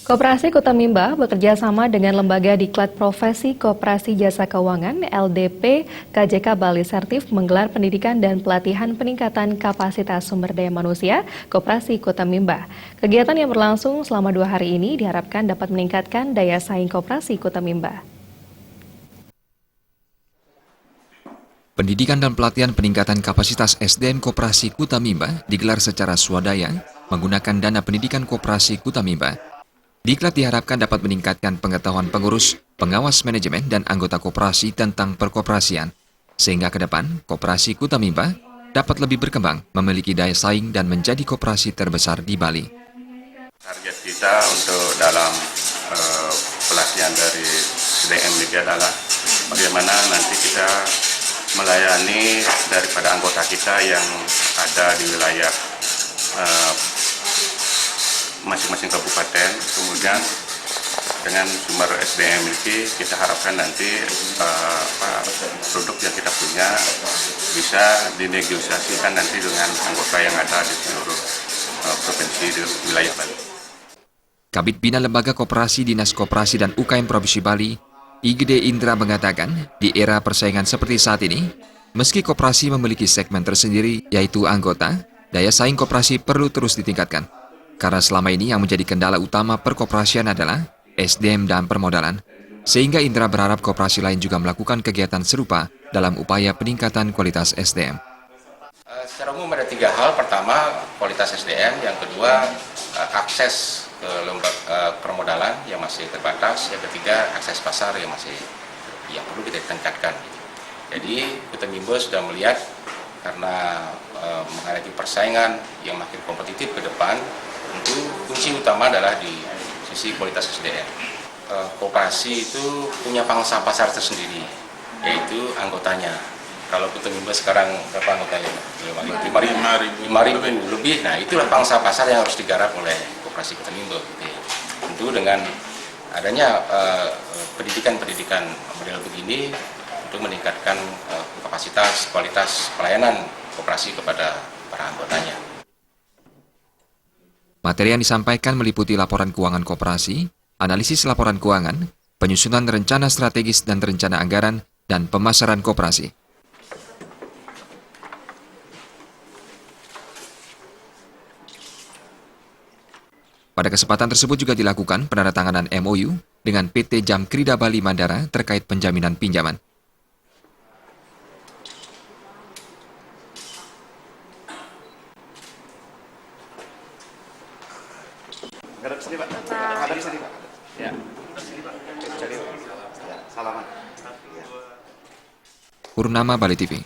Koperasi Kuta Mimba bekerja sama dengan Lembaga Diklat Profesi Koperasi Jasa Keuangan LDP KJK Bali Sertif menggelar pendidikan dan pelatihan peningkatan kapasitas sumber daya manusia Koperasi Kuta Mimba. Kegiatan yang berlangsung selama 2 hari ini diharapkan dapat meningkatkan daya saing Koperasi Kuta Mimba. Pendidikan dan pelatihan peningkatan kapasitas SDM Koperasi Kuta Mimba digelar secara swadaya menggunakan dana pendidikan Koperasi Kuta Mimba. Diklat diharapkan dapat meningkatkan pengetahuan pengurus, pengawas manajemen, dan anggota koperasi tentang perkoperasian, sehingga ke depan Koperasi Kuta Mimba dapat lebih berkembang, memiliki daya saing, dan menjadi koperasi terbesar di Bali. Target kita untuk dalam pelatihan dari SDM ini adalah bagaimana nanti kita melayani daripada anggota kita yang ada di wilayah masing-masing kabupaten. Kemudian dengan sumber SDM ini kita harapkan nanti produk yang kita punya bisa dinegosiasikan nanti dengan anggota yang ada di seluruh provinsi di wilayah Bali. Kabid Bina Lembaga Koperasi Dinas Koperasi dan UKM Provinsi Bali, IGD Indra mengatakan, di era persaingan seperti saat ini, meski koperasi memiliki segmen tersendiri yaitu anggota, daya saing koperasi perlu terus ditingkatkan. Karena selama ini yang menjadi kendala utama perkoperasian adalah SDM dan permodalan, sehingga Indra berharap koperasi lain juga melakukan kegiatan serupa dalam upaya peningkatan kualitas SDM. Secara umum ada 3 hal. Pertama, kualitas SDM. Yang kedua, akses ke lembaga permodalan yang masih terbatas. Yang ketiga, akses pasar yang perlu kita tingkatkan. Jadi, Kuta Mimba sudah melihat karena menghadapi persaingan yang makin kompetitif ke depan, tentu kunci utama adalah di sisi kualitas SDM. Koperasi itu punya pangsa pasar tersendiri, yaitu anggotanya. Kalau Kuta Mimba sekarang berapa anggotanya? 5.000 lebih. Nah, itulah pangsa pasar yang harus digarap oleh Koperasi Kuta Mimba. Tentu dengan adanya pendidikan model begini untuk meningkatkan kapasitas, kualitas pelayanan koperasi kepada para anggotanya. Materi yang disampaikan meliputi laporan keuangan koperasi, analisis laporan keuangan, penyusunan rencana strategis dan rencana anggaran, dan pemasaran koperasi. Pada kesempatan tersebut juga dilakukan penandatanganan MOU dengan PT Jam Krida Bali Mandara terkait penjaminan pinjaman. Hadap sini, Pak. Hadap sini, Pak. Ya. Salaman. Purnama Bali TV.